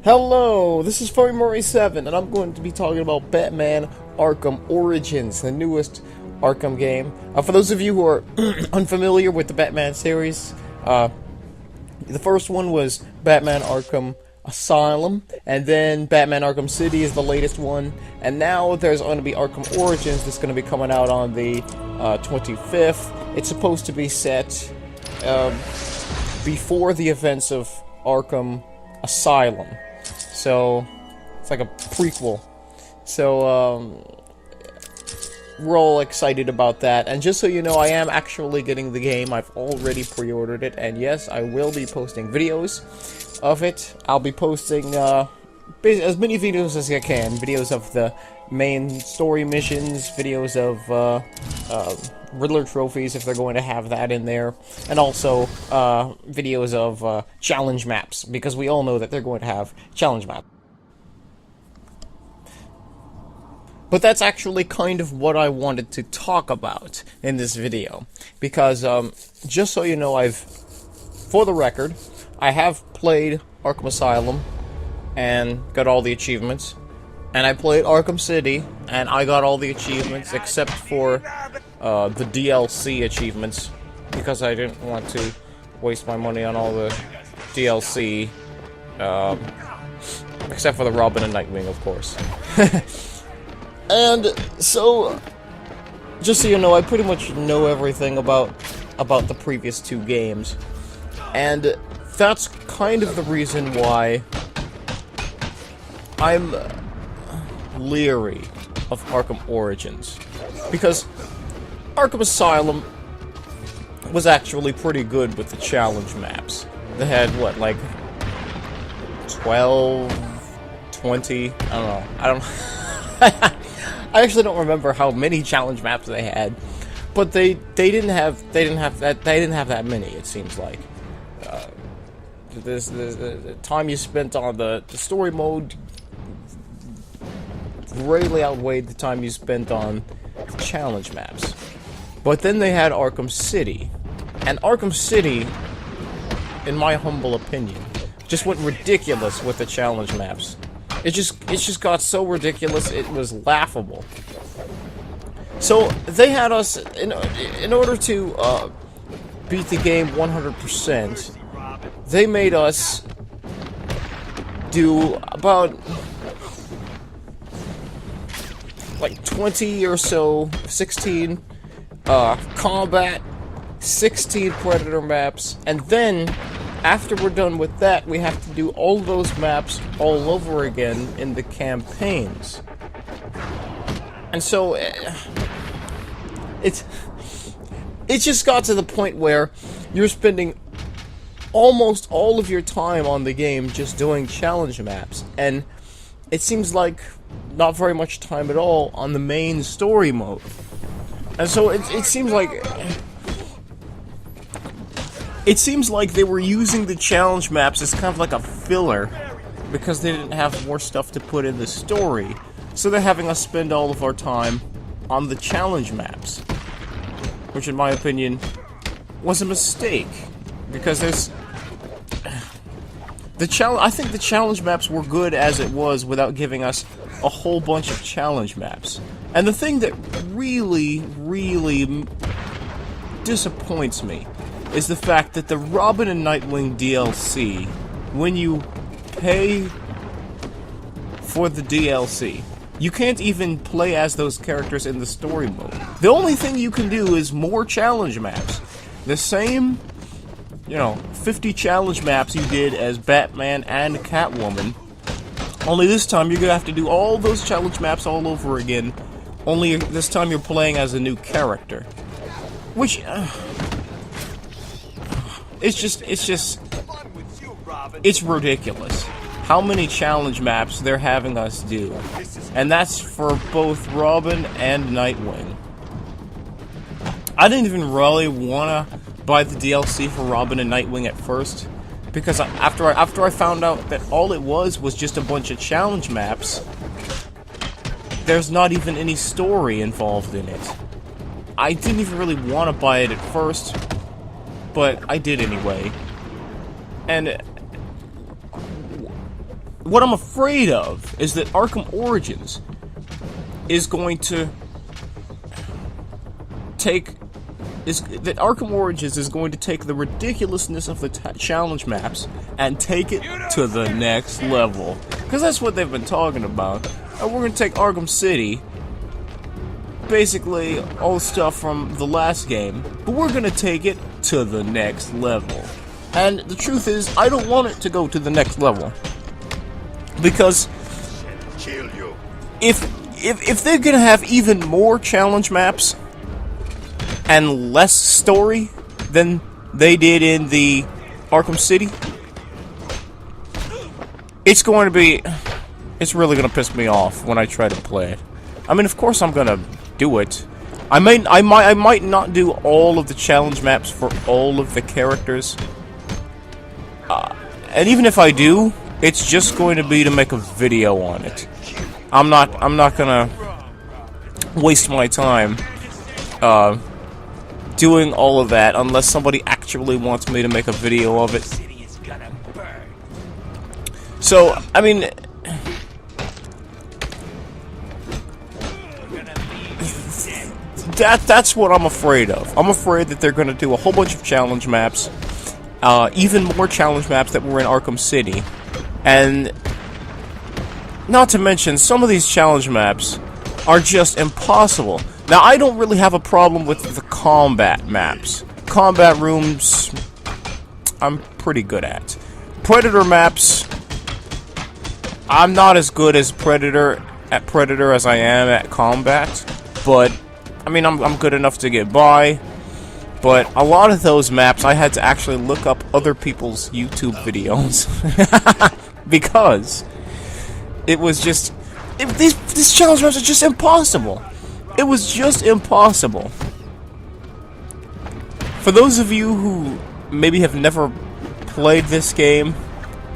Hello, this is Furry7, and I'm going to be talking about Batman Arkham Origins, the newest Arkham game. For those of you who are unfamiliar with the Batman series, the first one was Batman Arkham Asylum, and then Batman Arkham City is the latest one, and now there's going to be Arkham Origins that's going to be coming out on the 25th. It's supposed to be set before the events of Arkham Asylum. So, it's like a prequel. So, we're all excited about that. And just so you know, I am actually getting the game. I've already pre-ordered it. And yes, I will be posting videos of it. I'll be posting as many videos as I can. Videos of the main story missions, videos of Riddler trophies, if they're going to have that in there, and also videos of challenge maps, because we all know that they're going to have challenge maps. But that's actually kind of what I wanted to talk about in this video, because just so you know, for the record, I have played Arkham Asylum and got all the achievements, and I played Arkham City and I got all the achievements except for the DLC achievements, because I didn't want to waste my money on all the DLC, except for the Robin and Nightwing, of course. And so, just so you know, I pretty much know everything about the previous two games, and that's kind of the reason why I'm leery of Arkham Origins, because Arkham Asylum was actually pretty good with the challenge maps. They had, what, like 12, 20, I don't know. I actually don't remember how many challenge maps they had, but they didn't have that many, it seems like. The time you spent on the story mode greatly outweighed the time you spent on challenge maps. But then they had Arkham City, and Arkham City, in my humble opinion, just went ridiculous with the challenge maps. It just got so ridiculous, it was laughable. So they had us, in order to beat the game 100%, they made us do about like 20 or so, 16 combat, 16 Predator maps, and then after we're done with that, we have to do all those maps all over again in the campaigns. And so it just got to the point where you're spending almost all of your time on the game just doing challenge maps, and it seems like not very much time at all on the main story mode. And so it seems like they were using the challenge maps as kind of like a filler, because they didn't have more stuff to put in the story. So they're having us spend all of our time on the challenge maps, which in my opinion was a mistake, because I think the challenge maps were good as it was without giving us a whole bunch of challenge maps. And the thing that really, really disappoints me is the fact that the Robin and Nightwing DLC, when you pay for the DLC, you can't even play as those characters in the story mode. The only thing you can do is more challenge maps. The same, 50 challenge maps you did as Batman and Catwoman, only this time you're gonna have to do all those challenge maps all over again, only this time you're playing as a new character. Which, it's ridiculous how many challenge maps they're having us do. And that's for both Robin and Nightwing. I didn't even really want to buy the DLC for Robin and Nightwing at first, because after I found out that all it was just a bunch of challenge maps, there's not even any story involved in it. I didn't even really want to buy it at first, but I did anyway. And what I'm afraid of is that Arkham Origins is going to take Arkham Origins is going to take the ridiculousness of the challenge maps and take it to the next level. Because that's what they've been talking about. And we're going to take Arkham City, basically all the stuff from the last game, but we're going to take it to the next level. And the truth is, I don't want it to go to the next level. Because if they're going to have even more challenge maps and less story than they did in the Arkham City, it's really gonna piss me off when I try to play it. I mean, of course I'm gonna do it. I might not do all of the challenge maps for all of the characters. And even if I do, it's just going to be to make a video on it. I'm not gonna waste my time doing all of that unless somebody actually wants me to make a video of it. So, I mean, that's what I'm afraid of. I'm afraid that they're going to do a whole bunch of challenge maps, even more challenge maps that were in Arkham City, and not to mention some of these challenge maps are just impossible. Now, I don't really have a problem with the combat maps. Combat rooms, I'm pretty good at. Predator maps, I'm not as good as Predator as I am at combat, but I mean, I'm good enough to get by. But a lot of those maps, I had to actually look up other people's YouTube videos because it was just these challenge maps are just impossible. It was just impossible. For those of you who maybe have never played this game,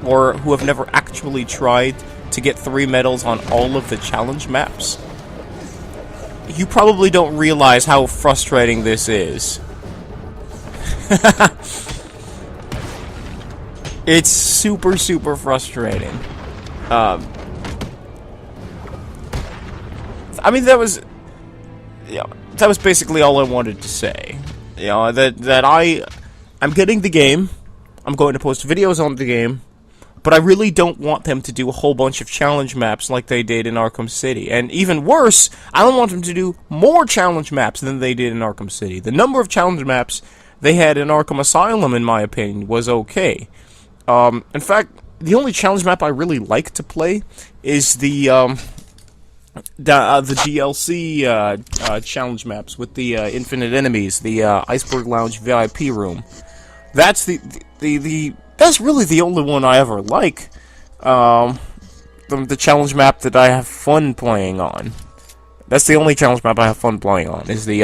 or who have never actually tried to get 3 medals on all of the challenge maps, you probably don't realize how frustrating this is. It's super, super frustrating. I mean, that was basically all I wanted to say. You know, that I'm getting the game. I'm going to post videos on the game, but I really don't want them to do a whole bunch of challenge maps like they did in Arkham City. And even worse, I don't want them to do more challenge maps than they did in Arkham City. The number of challenge maps they had in Arkham Asylum, in my opinion, was okay. In fact, the only challenge map I really like to play is the DLC challenge maps with the infinite enemies, the Iceberg Lounge VIP room. That's that's really the only one I ever like. The challenge map that I have fun playing on. That's the only challenge map I have fun playing on, is the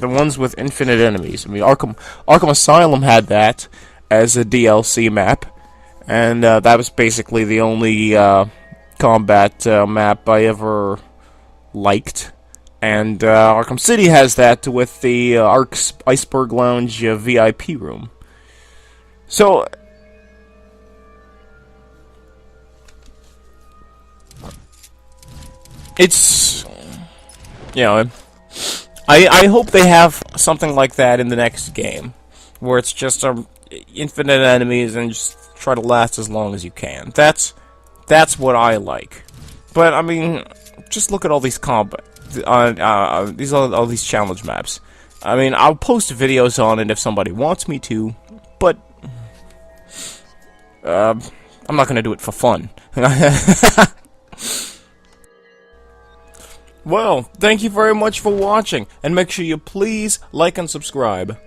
ones with infinite enemies. I mean, Arkham Asylum had that as a DLC map, and that was basically the only combat map I ever liked. And Arkham City has that with the Iceberg Lounge VIP room. So, it's, you know, I hope they have something like that in the next game, where it's just infinite enemies and just try to last as long as you can. That's what I like. But I mean, just look at all these all these challenge maps. I mean, I'll post videos on it if somebody wants me to, but I'm not gonna do it for fun. Well, thank you very much for watching, and make sure you please like and subscribe.